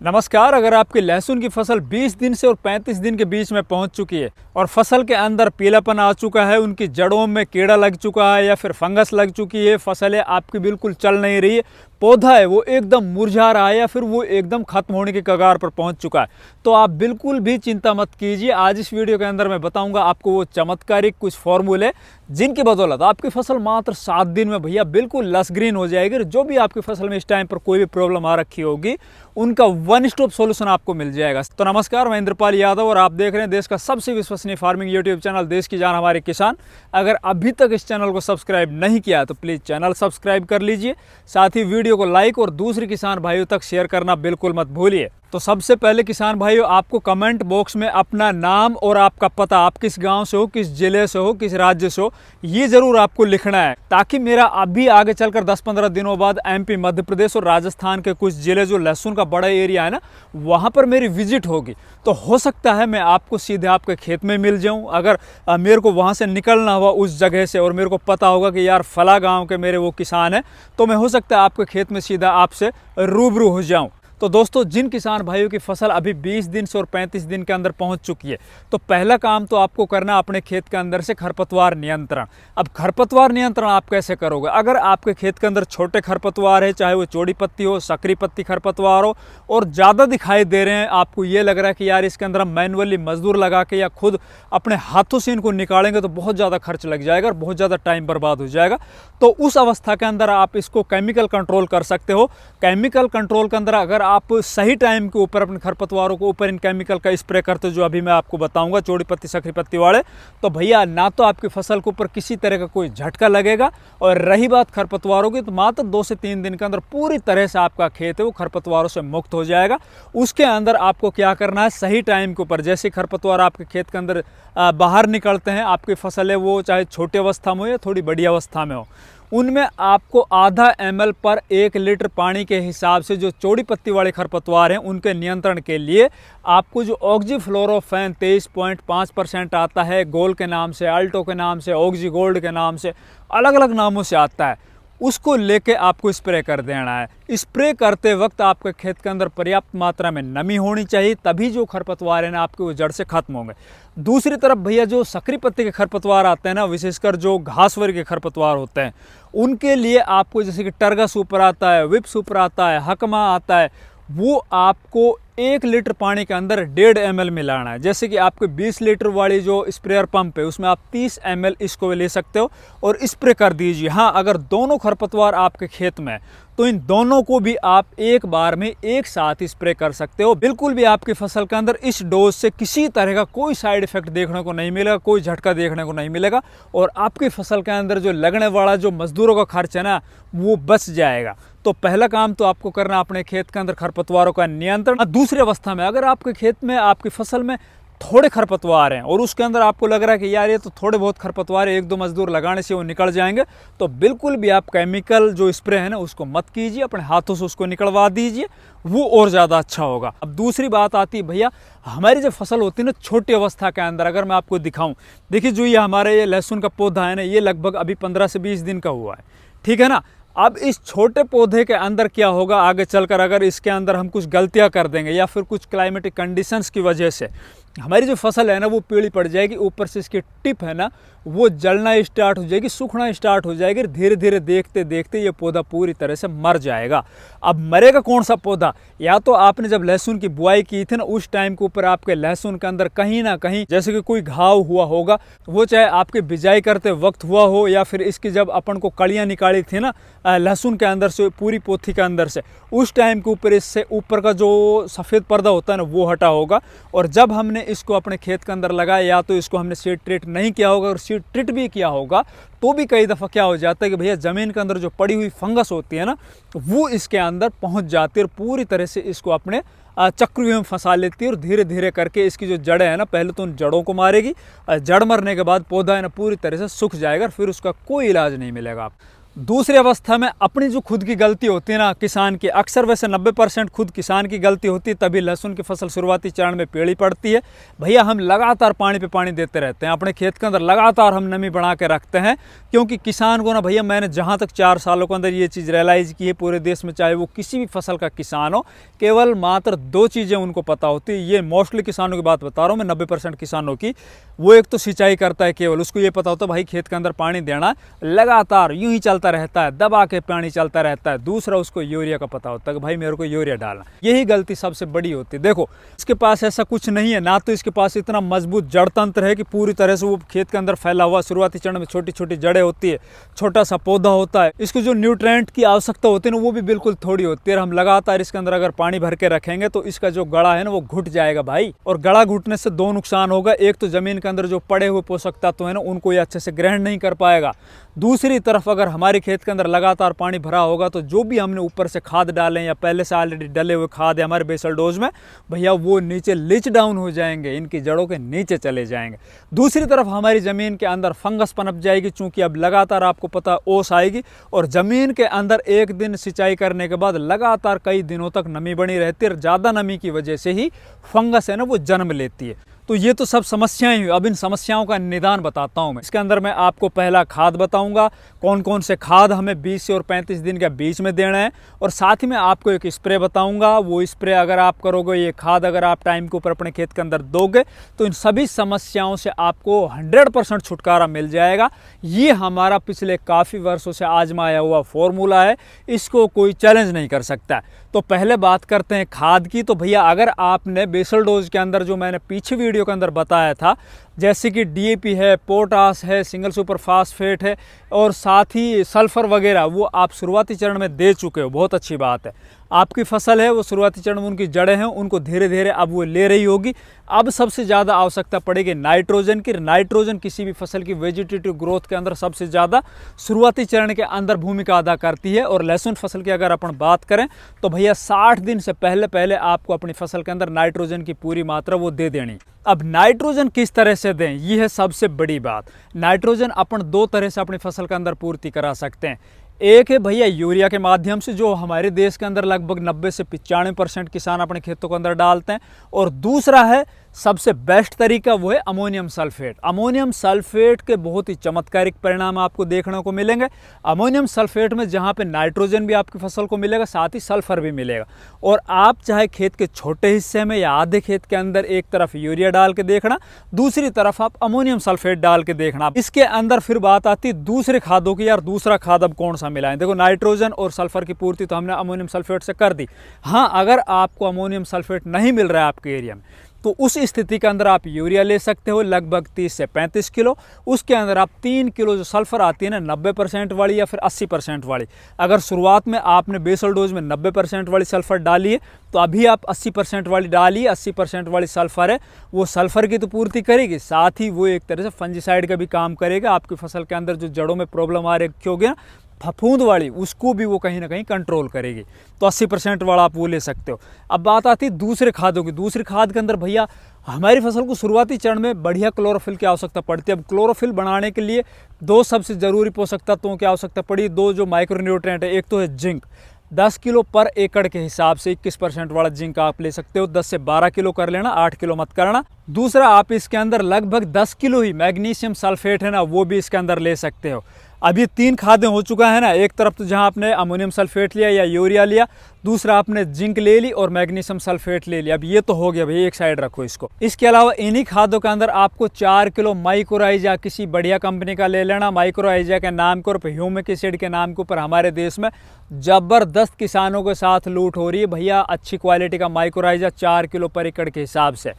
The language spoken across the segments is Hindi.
नमस्कार। अगर आपकी लहसुन की फसल 20 दिन से और 35 दिन के बीच में पहुंच चुकी है और फसल के अंदर पीलापन आ चुका है, उनकी जड़ों में कीड़ा लग चुका है या फिर फंगस लग चुकी है, फसलें आपकी बिल्कुल चल नहीं रही है, पौधा है वो एकदम मुरझा रहा है या फिर वो एकदम खत्म होने की कगार पर पहुंच चुका है, तो आप बिल्कुल भी चिंता मत कीजिए। आज इस वीडियो के अंदर मैं बताऊंगा आपको वो चमत्कारिक कुछ फॉर्मूले जिनकी बदौलत आपकी फसल मात्र 7 दिन में भैया बिल्कुल लस ग्रीन हो जाएगी। जो भी आपकी फसल में इस टाइम पर कोई भी प्रॉब्लम आ रखी होगी, उनका वन स्टॉप सॉल्यूशन आपको मिल जाएगा। तो नमस्कार, मैं इंद्रपाल यादव और आप देख रहे हैं देश का सबसे विश्वसनीय फार्मिंग यूट्यूब चैनल देश की जान हमारे किसान। अगर अभी तक इस चैनल को सब्सक्राइब नहीं किया तो प्लीज़ चैनल सब्सक्राइब कर लीजिए, साथ ही वीडियो को लाइक और दूसरे किसान भाइयों तक शेयर करना बिल्कुल मत भूलिए। तो सबसे पहले किसान भाइयों, आपको कमेंट बॉक्स में अपना नाम और आपका पता, आप किस गांव से हो, किस जिले से हो, किस राज्य से हो, ये जरूर आपको लिखना है, ताकि मेरा अभी आगे चलकर 10-15 दिनों बाद एमपी, मध्य प्रदेश और राजस्थान के कुछ जिले जो लहसुन का बड़ा एरिया है ना, वहां पर मेरी विजिट होगी, तो हो सकता है मैं आपको सीधे आपके खेत में मिल जाऊं। अगर मेरे को वहां से निकलना हुआ उस जगह से और मेरे को पता होगा कि यार फला गाँव के मेरे वो किसान हैं, तो मैं हो सकता है आपके खेत में सीधा आपसे रूबरू हो जाऊँ। तो दोस्तों, जिन किसान भाइयों की फसल अभी 20 दिन से और 35 दिन के अंदर पहुंच चुकी है, तो पहला काम तो आपको करना अपने खेत के अंदर से खरपतवार नियंत्रण। अब खरपतवार नियंत्रण आप कैसे करोगे? अगर आपके खेत के अंदर छोटे खरपतवार है, चाहे वो चौड़ी पत्ती हो, सकरी पत्ती खरपतवार हो, और ज़्यादा दिखाई दे रहे हैं, आपको ये लग रहा है कि यार इसके अंदर हम मैनुअली मजदूर लगा के या खुद अपने हाथों से इनको निकालेंगे तो बहुत ज़्यादा खर्च लग जाएगा और बहुत ज़्यादा टाइम बर्बाद हो जाएगा, तो उस अवस्था के अंदर आप इसको केमिकल कंट्रोल कर सकते हो। केमिकल कंट्रोल के अंदर अगर आप सही टाइम के ऊपर अपने खरपतवारों को ऊपर इन केमिकल का स्प्रे करते हो, जो अभी मैं आपको बताऊंगा चौड़ी पत्ती सकरी पत्ती वाले, तो भैया ना तो आपकी फसल के ऊपर किसी तरह का कोई झटका लगेगा, और रही बात खरपतवारों की, तो मात्र 2 से 3 दिन के अंदर पूरी तरह से आपका खेत है वो खरपतवारों से मुक्त हो जाएगा। उसके अंदर आपको क्या करना है, सही टाइम के ऊपर, जैसे खरपतवार आपके खेत के अंदर बाहर निकलते हैं, आपकी फसल है वो चाहे छोटी अवस्था में हो या थोड़ी बड़ी अवस्था में हो, उनमें आपको आधा ml पर 1 लीटर पानी के हिसाब से जो चौड़ी पत्ती वाले खरपतवार हैं उनके नियंत्रण के लिए आपको जो ऑक्सीफ्लोरोफेन 23.5% आता है, गोल के नाम से, अल्टो के नाम से, ऑक्सी गोल्ड के नाम से, अलग अलग नामों से आता है, उसको लेके आपको स्प्रे कर देना है। स्प्रे करते वक्त आपके खेत के अंदर पर्याप्त मात्रा में नमी होनी चाहिए, तभी जो खरपतवार है ना आपके वो जड़ से खत्म होंगे। दूसरी तरफ भैया जो सकरी पत्ती के खरपतवार आते हैं ना, विशेषकर जो घास वर्ग के खरपतवार होते हैं, उनके लिए आपको जैसे कि टर्गा सुपर आता है, विप सुपर आता है, हकमा आता है, वो आपको 1 लीटर पानी के अंदर 1.5 ml मिलाना है। जैसे कि आपके 20 लीटर वाली जो स्प्रेयर पंप है उसमें आप 30 ml इसको ले सकते हो और स्प्रे कर दीजिए। हाँ, अगर दोनों खरपतवार आपके खेत में है तो इन दोनों को भी आप एक बार में एक साथ स्प्रे कर सकते हो। बिल्कुल भी आपकी फसल के अंदर इस डोज से किसी तरह का कोई साइड इफेक्ट देखने को नहीं मिलेगा, कोई झटका देखने को नहीं मिलेगा, और आपकी फसल के अंदर जो लगने वाला जो मजदूरों का खर्च है ना वो बच जाएगा। तो पहला काम तो आपको करना अपने खेत के अंदर खरपतवारों का नियंत्रण। दूसरी अवस्था में अगर आपके खेत में, आपकी फसल में थोड़े खरपतवार हैं और उसके अंदर आपको लग रहा है कि यार ये तो थोड़े बहुत खरपतवार है, 1-2 मजदूर लगाने से वो निकल जाएंगे, तो बिल्कुल भी आप केमिकल जो स्प्रे है ना उसको मत कीजिए, अपने हाथों से उसको निकलवा दीजिए, वो और ज़्यादा अच्छा होगा। अब दूसरी बात आती है भैया, हमारी जो फसल होती है ना छोटी अवस्था के अंदर, अगर मैं आपको दिखाऊं, देखिए जो ये हमारे ये लहसुन का पौधा है ना, ये लगभग अभी 15 से 20 दिन का हुआ है, ठीक है ना। अब इस छोटे पौधे के अंदर क्या होगा आगे चलकर, अगर इसके अंदर हम कुछ गलतियां कर देंगे या फिर कुछ क्लाइमेटिक कंडीशंस की वजह से हमारी जो फसल है ना वो पीली पड़ जाएगी, ऊपर से इसकी टिप है ना वो जलना स्टार्ट हो जाएगी, सूखना स्टार्ट हो जाएगी, धीरे धीरे देखते देखते ये पौधा पूरी तरह से मर जाएगा। अब मरेगा कौन सा पौधा? या तो आपने जब लहसुन की बुआई की थी ना उस टाइम के ऊपर आपके लहसुन के अंदर कहीं ना कहीं जैसे कि कोई घाव हुआ होगा, वो चाहे आपके बिजाई करते वक्त हुआ हो या फिर इसकी जब अपन को कलियां निकाली थी ना लहसुन के अंदर से, पूरी पोथी के अंदर से, उस टाइम के ऊपर इससे ऊपर का जो सफ़ेद पर्दा होता है ना वो हटा होगा। और जब हमने इसको अपने खेत के अंदर लगाया, या तो इसको हमने सीड ट्रीट नहीं किया होगा, और सीड ट्रीट भी किया होगा तो भी कई दफ़ा क्या हो जाता है कि भैया ज़मीन के अंदर जो पड़ी हुई फंगस होती है ना वो इसके अंदर पहुंच जाती है और पूरी तरह से इसको अपने चक्रव्यूह में फंसा लेती है, और धीरे धीरे करके इसकी जो जड़ें हैं ना पहले तो उन जड़ों को मारेगी, जड़ मरने के बाद पौधा है ना पूरी तरह से सूख जाएगा, फिर उसका कोई इलाज नहीं मिलेगा आप। दूसरी अवस्था में अपनी जो खुद की गलती होती है ना किसान की, अक्सर वैसे 90% खुद किसान की गलती होती है, तभी लहसुन की फसल शुरुआती चरण में पेड़ी पड़ती है। भैया हम लगातार पानी पे पानी देते रहते हैं, अपने खेत के अंदर लगातार हम नमी बढ़ा के रखते हैं, क्योंकि किसान को ना भैया, मैंने जहाँ तक 4 सालों के अंदर ये चीज़ रियलाइज़ की है, पूरे देश में चाहे वो किसी भी फसल का किसान हो, केवल मात्र 2 चीज़ें उनको पता होती है। ये मोस्टली किसानों की बात बता रहा हूँ मैं, 90% किसानों की। वो एक तो सिंचाई करता है, केवल उसको ये पता होता है भाई खेत के अंदर पानी देना, लगातार यूं ही चलता रहता है, दबा के पानी चलता रहता है। दूसरा, उसको यूरिया का पता होता है कि भाई मेरे को यूरिया डालना। यही गलती सबसे बड़ी होती है। देखो इसके पास ऐसा कुछ नहीं है, ना तो इसके पास इतना मजबूत जड़ तंत्र है कि पूरी तरह से वो खेत के अंदर फैला हुआ, शुरुआती चरण में छोटी छोटी जड़ें होती है, छोटा सा पौधा होता है, इसको जो न्यूट्रिएंट की आवश्यकता होती है ना वो भी बिल्कुल थोड़ी होती है। हम लगातार इसके अंदर अगर पानी भर के रखेंगे तो इसका जो गड़ा है ना वो घुट जाएगा भाई। और गड़ा घुटने से 2 नुकसान होगा। एक तो जमीन के अंदर जो पड़े हुए पोषक तत्व है ना उनको ये अच्छे से ग्रहण नहीं कर पाएगा। दूसरी तरफ अगर हमारे खेत के अंदर लगातार पानी भरा होगा तो जो भी हमने ऊपर से खाद डालें या पहले से ऑलरेडी डले हुए खाद है हमारे बेसल डोज में, भैया वो नीचे लीच डाउन हो जाएंगे, इनकी जड़ों के नीचे चले जाएंगे। दूसरी तरफ हमारी ज़मीन के अंदर फंगस पनप जाएगी, चूंकि अब लगातार आपको पता ओस आएगी और ज़मीन के अंदर एक दिन सिंचाई करने के बाद लगातार कई दिनों तक नमी बनी रहती है और ज़्यादा नमी की वजह से ही फंगस है ना वो जन्म लेती है। तो ये तो सब समस्याएं हुई। अब इन समस्याओं का निदान बताता हूं मैं। इसके अंदर मैं आपको पहला खाद बताऊंगा, कौन कौन से खाद हमें 20 से और 35 दिन के बीच में देना है, और साथ ही मैं आपको एक स्प्रे बताऊंगा। वो स्प्रे अगर आप करोगे, ये खाद अगर आप टाइम के ऊपर अपने खेत के अंदर दोगे तो इन सभी समस्याओं से आपको 100% छुटकारा मिल जाएगा। ये हमारा पिछले काफ़ी वर्षों से आजमाया हुआ फॉर्मूला है, इसको कोई चैलेंज नहीं कर सकता। तो पहले बात करते हैं खाद की। तो भैया अगर आपने बेसल डोज के अंदर जो मैंने पीछे वीडियो के अंदर बताया था, जैसे कि डीएपी है, पोटास है, सिंगल सुपर फास्फेट है और साथ ही सल्फर वगैरह, वो आप शुरुआती चरण में दे चुके हो, बहुत अच्छी बात है। आपकी फसल है वो शुरुआती चरण में उनकी जड़ें हैं, उनको धीरे धीरे अब वो ले रही होगी। अब सबसे ज़्यादा आवश्यकता पड़ेगी नाइट्रोजन की। नाइट्रोजन किसी भी फसल की वेजिटेटिव ग्रोथ के अंदर सबसे ज़्यादा शुरुआती चरण के अंदर भूमिका अदा करती है। और लहसुन फसल की अगर अपन बात करें तो भैया 60 दिन से पहले पहले आपको अपनी फसल के अंदर नाइट्रोजन की पूरी मात्रा वो दे देनी। अब नाइट्रोजन किस तरह से दें, ये है सबसे बड़ी बात। नाइट्रोजन अपन 2 तरह से अपनी फसल के अंदर पूर्ति करा सकते हैं। एक है भैया यूरिया के माध्यम से, जो हमारे देश के अंदर लगभग 90 से 95% किसान अपने खेतों के अंदर डालते हैं, और दूसरा है सबसे बेस्ट तरीका, वो है अमोनियम सल्फेट। अमोनियम सल्फेट के बहुत ही चमत्कारिक परिणाम आपको देखने को मिलेंगे। अमोनियम सल्फेट में जहाँ पे नाइट्रोजन भी आपकी फसल को मिलेगा, साथ ही सल्फर भी मिलेगा। और आप चाहे खेत के छोटे हिस्से में या आधे खेत के अंदर एक तरफ यूरिया डाल के देखना, दूसरी तरफ आप अमोनियम सल्फेट डाल के देखना। इसके अंदर फिर बात आती है दूसरे खादों की, यार दूसरा खाद अब कौन सा मिलाएं। देखो नाइट्रोजन और सल्फर की पूर्ति तो हमने अमोनियम सल्फेट से कर दी। हाँ, अगर आपको अमोनियम सल्फेट नहीं मिल रहा है आपके एरिया में, तो उस स्थिति के अंदर आप यूरिया ले सकते हो लगभग 30 से 35 किलो। उसके अंदर आप 3 किलो जो सल्फर आती है ना 90% वाली या फिर 80% वाली, अगर शुरुआत में आपने बेसल डोज में 90% वाली सल्फर डाली है तो अभी आप 80% वाली डालिए। 80% वाली सल्फर है, वो सल्फर की तो पूर्ति करेगी, साथ ही वो एक तरह से फंजीसाइड का भी काम करेगा। आपकी फसल के अंदर जो जड़ों में प्रॉब्लम आ रही होगी ना फफूंद वाली, उसको भी वो कहीं ना कहीं कंट्रोल करेगी। तो 80% वाला आप वो ले सकते हो। अब बात आती है दूसरे खादों की। दूसरी खाद के अंदर भैया हमारी फसल को शुरुआती चरण में बढ़िया क्लोरोफिल की आवश्यकता पड़ती है। अब क्लोरोफिल बनाने के लिए 2 सबसे ज़रूरी पोषक तत्वों की आवश्यकता पड़ी, 2 जो माइक्रोन्यूट्रिएंट है। एक तो है जिंक, 10 किलो पर एकड़ के हिसाब से 21% वाला जिंक आप ले सकते हो। 10 से 12 किलो कर लेना, 8 किलो मत करना। दूसरा, आप इसके अंदर लगभग 10 किलो ही मैग्नीशियम सल्फेट है ना, वो भी इसके अंदर ले सकते हो। अब ये 3 खादें हो चुका है ना, एक तरफ तो जहां आपने अमोनियम सल्फेट लिया या यूरिया लिया, दूसरा आपने जिंक ले ली और मैग्नीशियम सल्फेट ले लिया। अब ये तो हो गया भाई, एक साइड रखो इसको। इसके अलावा इन्हीं खादों के अंदर आपको 4 किलो माइक्रोराइजा किसी बढ़िया कंपनी का ले लेना। माइक्रोराइजा के नाम के ऊपर, ह्यूमिक एसिड के नाम के ऊपर हमारे देश में जबरदस्त किसानों के साथ लूट हो रही है भैया। अच्छी क्वालिटी का माइक्रोराइजा 4 किलो पर एकड़ के हिसाब से।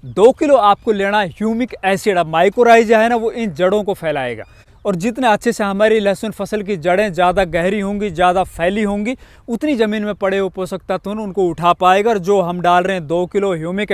2 किलो आपको लेना ह्यूमिक एसिड। अब माइक्रोराइजा है ना, वो इन जड़ों को फैलाएगा, और जितने अच्छे से हमारी लहसुन फसल की जड़ें ज़्यादा गहरी होंगी, ज़्यादा फैली होंगी, उतनी ज़मीन में पड़े हुए पोषक तत्व उनको उठा पाएगा। और जो हम डाल रहे हैं 2 किलो ह्यूमिक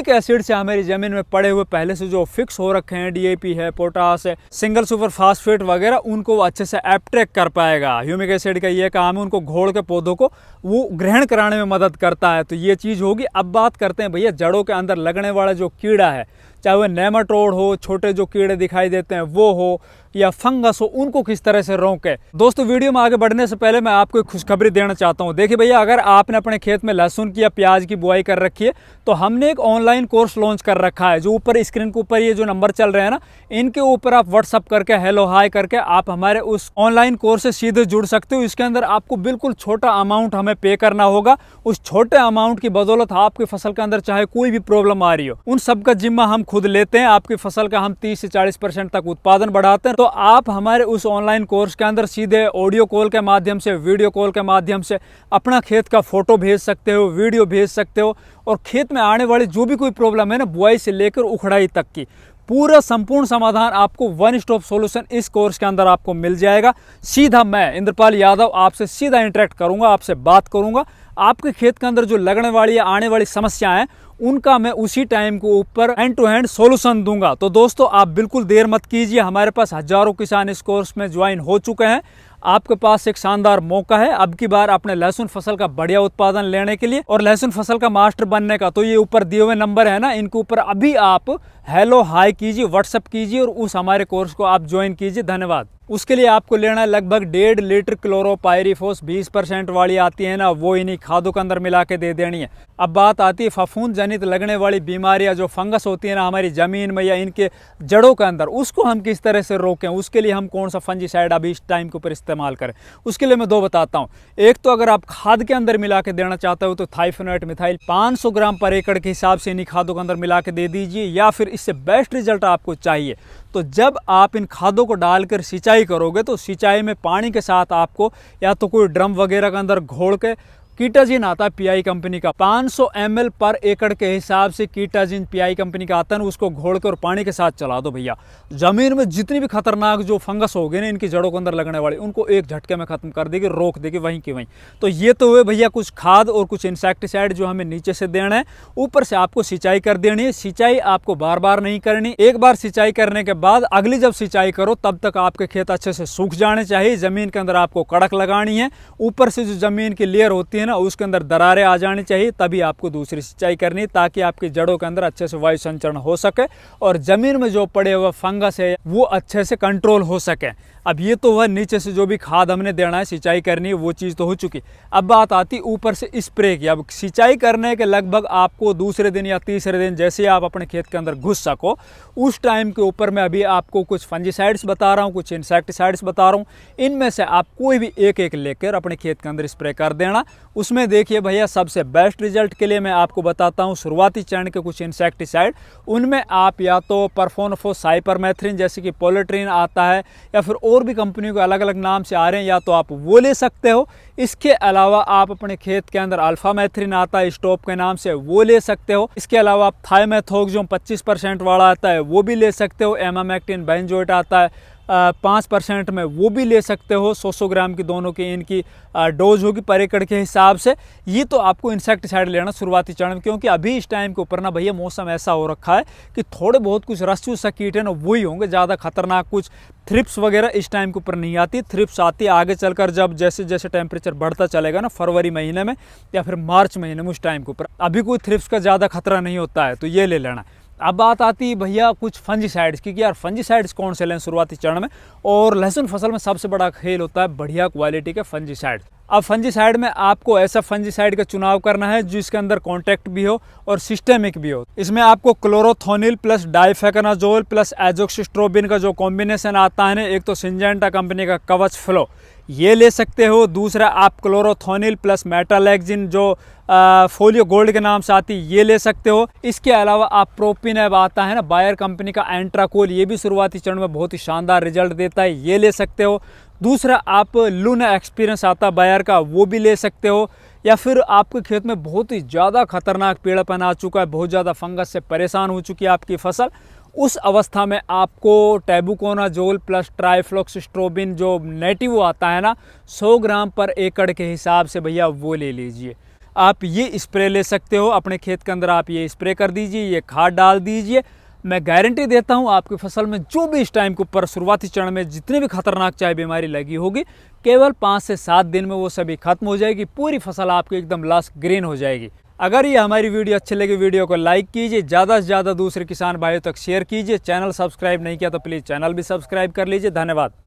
एसिड से हमारी ज़मीन में पड़े हुए पहले से जो फिक्स हो रखे हैं, डीएपी है, पोटास है, सिंगल सुपर फास्फेट वगैरह, उनको अच्छे से एब्ट्रैक्ट कर पाएगा। ह्यूमिक एसिड का ये काम है, उनको घोल के पौधों को वो ग्रहण कराने में मदद करता है। तो ये चीज़ होगी। अब बात करते हैं भैया जड़ों के अंदर लगने वाला जो कीड़ा है, चाहे वह नेमाटोड हो, छोटे जो कीड़े दिखाई देते हैं वो हो, या फंगस हो, उनको किस तरह से रोके। दोस्तों वीडियो में आगे बढ़ने से पहले मैं आपको एक खुशखबरी देना चाहता हूँ। देखिए भैया, अगर आपने अपने खेत में लहसुन की या प्याज की बुआई कर रखी है तो हमने एक ऑनलाइन कोर्स लॉन्च कर रखा है। जो ऊपर स्क्रीन के ऊपर ये जो नंबर चल रहे हैं ना, इनके ऊपर आप व्हाट्सअप करके हेलो हाय करके आप हमारे उस ऑनलाइन कोर्स से सीधे जुड़ सकते हो। इसके अंदर आपको बिल्कुल छोटा अमाउंट हमें पे करना होगा। उस छोटे अमाउंट की बदौलत आपकी फसल के अंदर चाहे कोई भी प्रॉब्लम आ रही हो, उन सब का जिम्मा हम खुद लेते हैं। आपकी फसल का हम 30 से 40% तक उत्पादन बढ़ाते हैं। तो आप हमारे उस ऑनलाइन कोर्स के अंदर सीधे ऑडियो कॉल के माध्यम से, वीडियो कॉल के माध्यम से अपना खेत का फोटो भेज सकते हो, वीडियो भेज सकते हो, और खेत में आने वाली जो भी कोई प्रॉब्लम है ना, बुआई से लेकर उखड़ाई तक की पूरा संपूर्ण समाधान आपको वन स्टॉप सॉल्यूशन इस कोर्स के अंदर आपको मिल जाएगा। सीधा मैं इंद्रपाल यादव आपसे सीधा इंटरेक्ट करूंगा, आपसे बात करूंगा। आपके खेत के अंदर जो लगने वाली या आने वाली समस्याएं हैं उनका मैं उसी टाइम के ऊपर हैंड टू हैंड सॉल्यूशन दूंगा। तो दोस्तों आप बिल्कुल देर मत कीजिए। हमारे पास हजारों किसान इस कोर्स में ज्वाइन हो चुके हैं। आपके पास एक शानदार मौका है अब की बार अपने लहसुन फसल का बढ़िया उत्पादन लेने के लिए और लहसुन फसल का मास्टर बनने का। तो ये ऊपर दिए हुए नंबर है ना, इनके ऊपर अभी आप हेलो हाय कीजिए, व्हाट्सएप कीजिए और उस हमारे कोर्स को आप ज्वाइन कीजिए। धन्यवाद। उसके लिए आपको लेना है लगभग 1.5 लीटर क्लोरोपाइरीफॉस 20% वाली आती है ना, वो इन्हीं खादों के अंदर मिला के दे देनी है। अब बात आती है फफूंद जनित लगने वाली बीमारियां, जो फंगस होती है ना हमारी जमीन में या इनके जड़ों के अंदर, उसको हम किस तरह से रोकें। उसके लिए हम कौन सा फंजीसाइड अभी इस टाइम के ऊपर इस्तेमाल करें, उसके लिए मैं 2 बताता हूँ। एक तो अगर आप खाद के अंदर मिला के देना चाहते हो तो थाइफेनॉइड मिथाइल 500 ग्राम पर एकड़ के हिसाब से इन्हीं खादों के अंदर मिला के दे दीजिए। या फिर इससे बेस्ट रिजल्ट आपको चाहिए तो जब आप इन खादों को डालकर सिंचाई करोगे तो सिंचाई में पानी के साथ आपको या तो कोई ड्रम वगैरह के अंदर घोल के, कीटाजिन आता है पीआई कंपनी का 500 ml पर एकड़ के हिसाब से कीटाजिन पीआई कंपनी का आता है, उसको घोल के और पानी के साथ चला दो भैया। जमीन में जितनी भी खतरनाक जो फंगस होगी ना इनकी जड़ों के अंदर लगने वाली, उनको एक झटके में खत्म कर देगी, रोक देगी वहीं की वहीं। तो ये तो हुए भैया कुछ खाद और कुछ इंसेक्टिसाइड जो हमें नीचे से देना है। ऊपर से आपको सिंचाई कर देनी है। सिंचाई आपको बार बार नहीं करनी, एक बार सिंचाई करने के बाद अगली जब सिंचाई करो तब तक आपके खेत अच्छे से सूख जाने चाहिए। जमीन के अंदर आपको कड़क लगानी है। ऊपर से जो जमीन की लेयर होती है ना उसके अंदर दरारें आ जानी चाहिए, तभी आपको दूसरी सिंचाई करनी, ताकि आपकी जड़ों के अंदर अच्छे से वायु संचरण हो सके और जमीन में जो पड़े हुए फंगस है वो अच्छे से कंट्रोल हो सके। अब ये तो वह नीचे से जो भी खाद हमने देना है, सिंचाई करनी है, वो चीज़ तो हो चुकी। अब बात आती ऊपर से स्प्रे की। अब सिंचाई करने के लगभग आपको दूसरे दिन या तीसरे दिन जैसे ही आप अपने खेत के अंदर घुस सको उस टाइम के ऊपर मैं अभी आपको कुछ फंजीसाइड्स बता रहा हूँ, कुछ इंसेक्टिसाइड्स बता रहा हूँ। इनमें से आप कोई भी एक लेकर अपने खेत के अंदर स्प्रे कर देना। उसमें देखिए भैया सबसे बेस्ट रिजल्ट के लिए मैं आपको बताता हूँ शुरुआती चरण के कुछ इंसेक्टिसाइड। उनमें आप या तो परफोनफोस साइपरमेथ्रिन जैसे कि पोलेट्रिन आता है या फिर और भी कंपनियों के अलग अलग नाम से आ रहे हैं, या तो आप वो ले सकते हो। इसके अलावा आप अपने खेत के अंदर अल्फामेथ्रिन आता है स्टॉप के नाम से, वो ले सकते हो। इसके अलावा आप थाइमेथोक्सोम 25% वाला आता है वो भी ले सकते हो। एमामेक्टिन बेंजोएट आता है 5% में, वो भी ले सकते हो। 100 ग्राम की दोनों की इनकी डोज होगी पर एकड़ के हिसाब से। ये तो आपको इंसेक्टिसाइड लेना शुरुआती चरण में, क्योंकि अभी इस टाइम के ऊपर ना भैया मौसम ऐसा हो रखा है कि थोड़े बहुत कुछ रस्सी सा कीट है ना वही होंगे, ज़्यादा खतरनाक कुछ थ्रिप्स वगैरह इस टाइम के ऊपर नहीं आती। थ्रिप्स आती है आगे चलकर जब जैसे जैसे टेम्परेचर बढ़ता चलेगा ना, फरवरी महीने में या फिर मार्च महीने में, उस टाइम के ऊपर अभी कोई थ्रिप्स का ज़्यादा खतरा नहीं होता है, तो ये ले लेना। अब बात आती है भैया कुछ फंजीसाइड्स की कि यार फंजीसाइड्स कौन से लें शुरुआती चरण में। और लहसुन फसल में सबसे बड़ा खेल होता है बढ़िया क्वालिटी के फंजीसाइड। अब फंजीसाइड में आपको ऐसा फंजीसाइड का चुनाव करना है जिसके अंदर कॉन्टैक्ट भी हो और सिस्टेमिक भी हो। इसमें आपको क्लोरोथोनिल प्लस डाइफेकनाजोल प्लस एजोक्सिस्ट्रोबिन का जो कॉम्बिनेशन आता है ना, एक तो सिंजेंटा कंपनी का कवच फ्लो ये ले सकते हो। दूसरा आप क्लोरोथोनिल प्लस मेटालेक्जिन जो फोलियो गोल्ड के नाम से आती है ये ले सकते हो। इसके अलावा आप प्रोपिनैब आता है ना बायर कंपनी का एंट्राकोल, ये भी शुरुआती चरण में बहुत ही शानदार रिजल्ट देता है, ये ले सकते हो। दूसरा आप लूना एक्सपीरियंस आता है बायर का, वो भी ले सकते हो। या फिर आपके खेत में बहुत ही ज़्यादा खतरनाक पीलापन आ चुका है, बहुत ज़्यादा फंगस से परेशान हो चुकी है आपकी फसल, उस अवस्था में आपको टैबुकोनाजोल प्लस ट्राइफ्लॉक्सिस्ट्रोबिन जो नेटिव आता है ना 100 ग्राम पर एकड़ के हिसाब से भैया वो ले लीजिए। आप ये स्प्रे ले सकते हो अपने खेत के अंदर, आप ये स्प्रे कर दीजिए, ये खाद डाल दीजिए। मैं गारंटी देता हूँ आपकी फसल में जो भी इस टाइम के ऊपर शुरुआती चरण में जितने भी खतरनाक चाहे बीमारी लगी होगी, केवल 5 से 7 दिन में वो सभी खत्म हो जाएगी। पूरी फसल आपकी एकदम लस ग्रीन हो जाएगी। अगर ये हमारी वीडियो अच्छी लगी, वीडियो को लाइक कीजिए, ज़्यादा से ज़्यादा दूसरे किसान भाइयों तक शेयर कीजिए। चैनल सब्सक्राइब नहीं किया तो प्लीज़ चैनल भी सब्सक्राइब कर लीजिए। धन्यवाद।